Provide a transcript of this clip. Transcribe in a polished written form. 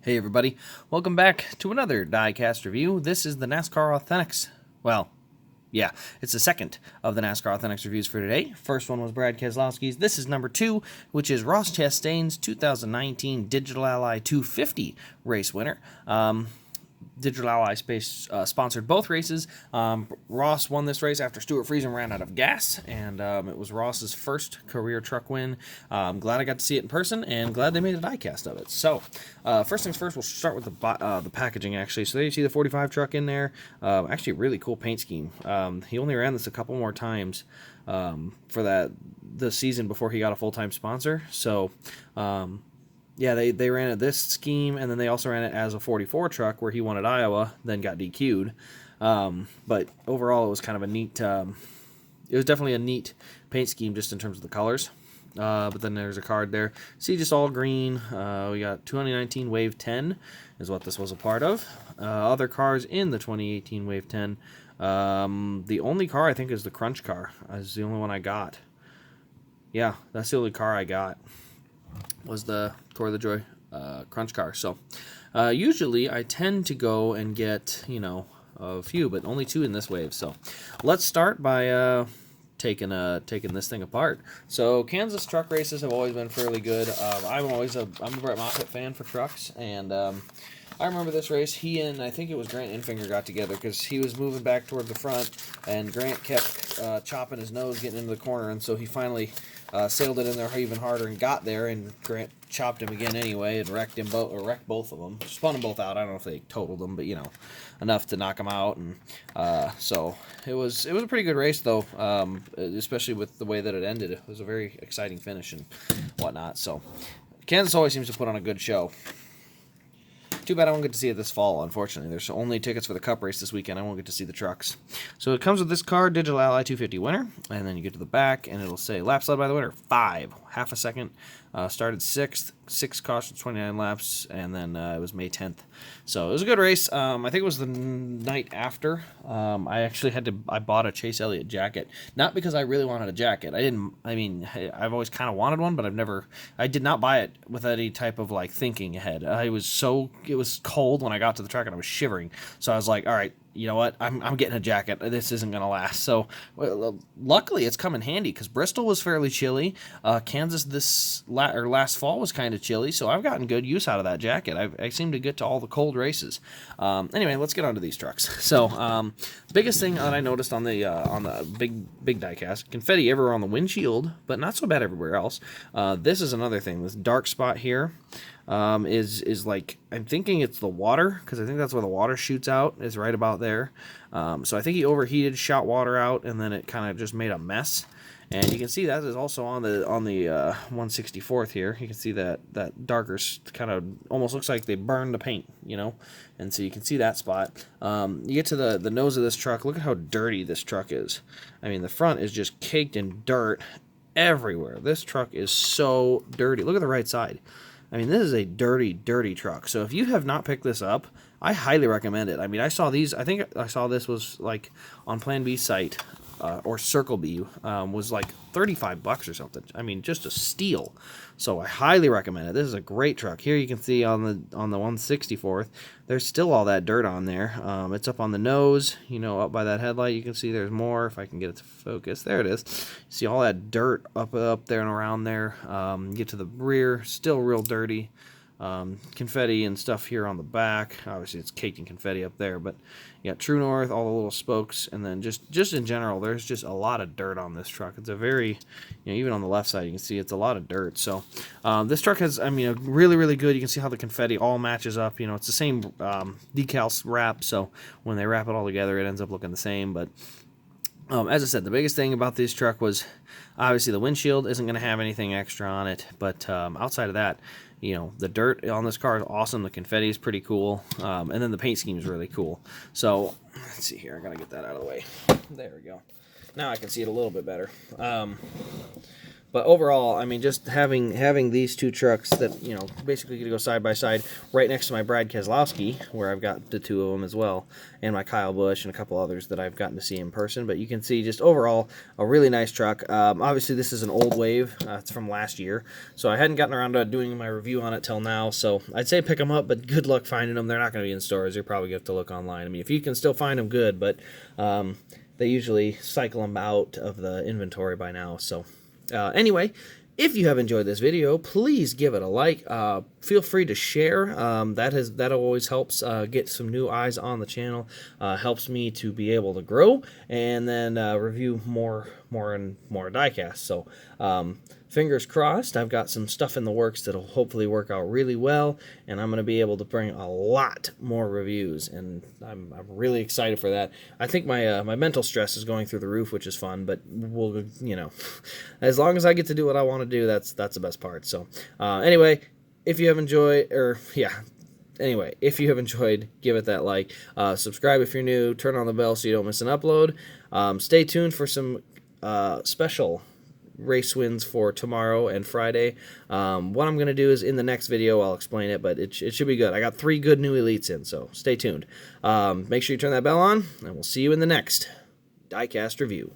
Hey everybody, welcome back to another diecast review. This is the NASCAR Authentics. Well, yeah, it's the second of the NASCAR Authentics reviews for today. First one was Brad Keselowski's. This is number 2, which is Ross Chastain's 2019 Digital Ally 250 race winner. Digital Ally Space sponsored both races. Ross won this race after Stuart Friesen ran out of gas, and it was Ross's first career truck win. I'm glad I got to see it in person, and glad they made a diecast of it. So, first things first, we'll start with the packaging, actually. So there you see the 45 truck in there. Actually, really cool paint scheme. He only ran this a couple more times for the season before he got a full-time sponsor. So, yeah, they ran it this scheme, and then they also ran it as a 44 truck where he won at Iowa, then got DQ'd. But overall, it was kind of a neat. It was definitely a neat paint scheme just in terms of the colors. But then there's a card there. See, just all green. We got 2019 Wave 10 is what this was a part of. Other cars in the 2018 Wave 10. The only car I think is the Crunch car. Is the only one I got. Yeah, that's the only car I got. Was the Tour of the Joy Crunch car. So usually I tend to go and get, a few, but only 2 in this wave. So let's start by taking this thing apart. So Kansas truck races have always been fairly good. I'm a Brett Moffitt fan for trucks, and I remember this race. He and I think it was Grant Enfinger got together because he was moving back toward the front, and Grant kept chopping his nose getting into the corner, and so he finally sailed it in there even harder and got there, and Grant chopped him again anyway and wrecked both of them. Spun them both out. I don't know if they totaled them, but enough to knock them out. And so it was a pretty good race though, especially with the way that it ended. It was a very exciting finish and whatnot. So Kansas always seems to put on a good show. Too bad I won't get to see it this fall, unfortunately. There's only tickets for the Cup race this weekend. I won't get to see the trucks. So it comes with this card, Digital Ally 250 winner, and then you get to the back, and it'll say laps led by the winner, 5, half a second. Started 6th, 6 cautions, 29 laps, and then it was May 10th. So it was a good race. I think it was the night after. I bought a Chase Elliott jacket. Not because I really wanted a jacket. I've always kind of wanted one, but I did not buy it with any type of thinking ahead. It was cold when I got to the track and I was shivering. So I was like, all right, you know what? I'm getting a jacket. This isn't going to last. So luckily it's come in handy because Bristol was fairly chilly. Kansas last fall was kind of chilly. So I've gotten good use out of that jacket. I seem to get to all the cold races. Anyway, let's get on to these trucks. So biggest thing that I noticed on the big diecast, confetti everywhere on the windshield, but not so bad everywhere else. This is another thing. This dark spot here. Is like, I'm thinking it's the water, because I think that's where the water shoots out, is right about there. So I think he overheated, shot water out, and then it kind of just made a mess. And you can see that is also on the 164th here. You can see that darker kind of almost looks like they burned the paint, and so you can see that spot. You get to the nose of this truck. Look at how dirty this truck is. I mean, the front is just caked in dirt everywhere. This truck is so dirty. Look at the right side. I mean, this is a dirty, dirty truck. So if you have not picked this up, I highly recommend it. I mean, I saw these. I think I saw this was on Plan B site or Circle B was $35 or something. I mean, just a steal. So I highly recommend it. This is a great truck. Here you can see on the 164th, there's still all that dirt on there. It's up on the nose, up by that headlight. You can see there's more. If I can get it to focus, there it is. You see all that dirt up there and around there. Get to the rear, still real dirty. Confetti and stuff here on the back. Obviously it's caked in confetti up there, but you got True North, all the little spokes, and then just in general, there's just a lot of dirt on this truck. It's a very, even on the left side, you can see it's a lot of dirt. So this truck has, a really, really good. You can see how the confetti all matches up. It's the same decal wrap, so when they wrap it all together, it ends up looking the same. But as I said, the biggest thing about this truck was obviously the windshield isn't going to have anything extra on it, but outside of that, the dirt on this car is awesome. The confetti is pretty cool, and then the paint scheme is really cool. So let's see here. I gotta get that out of the way. There we go. Now I can see it a little bit better. But overall, I mean, just having these two trucks that, you know, basically going to go side by side right next to my Brad Keselowski, where I've got the two of them as well, and my Kyle Busch and a couple others that I've gotten to see in person. But you can see just overall a really nice truck. Obviously, this is an old wave. It's from last year, so I hadn't gotten around to doing my review on it till now. So I'd say pick them up, but good luck finding them. They're not going to be in stores. You're probably going to have to look online. I mean, if you can still find them, good, but they usually cycle them out of the inventory by now. So anyway, if you have enjoyed this video, please give it a like. Feel free to share. That always helps get some new eyes on the channel. Helps me to be able to grow and then review more and more diecasts. So fingers crossed. I've got some stuff in the works that'll hopefully work out really well, and I'm going to be able to bring a lot more reviews, and I'm really excited for that. I think my my mental stress is going through the roof, which is fun. But we'll, you know, as long as I get to do what I want to do, that's the best part. So anyway. If you have enjoyed, if you have enjoyed, give it that like. Subscribe if you're new. Turn on the bell so you don't miss an upload. Stay tuned for some special race wins for tomorrow and Friday. What I'm going to do is in the next video, I'll explain it, but it should be good. I got 3 good new elites in, so stay tuned. Make sure you turn that bell on, and we'll see you in the next diecast review.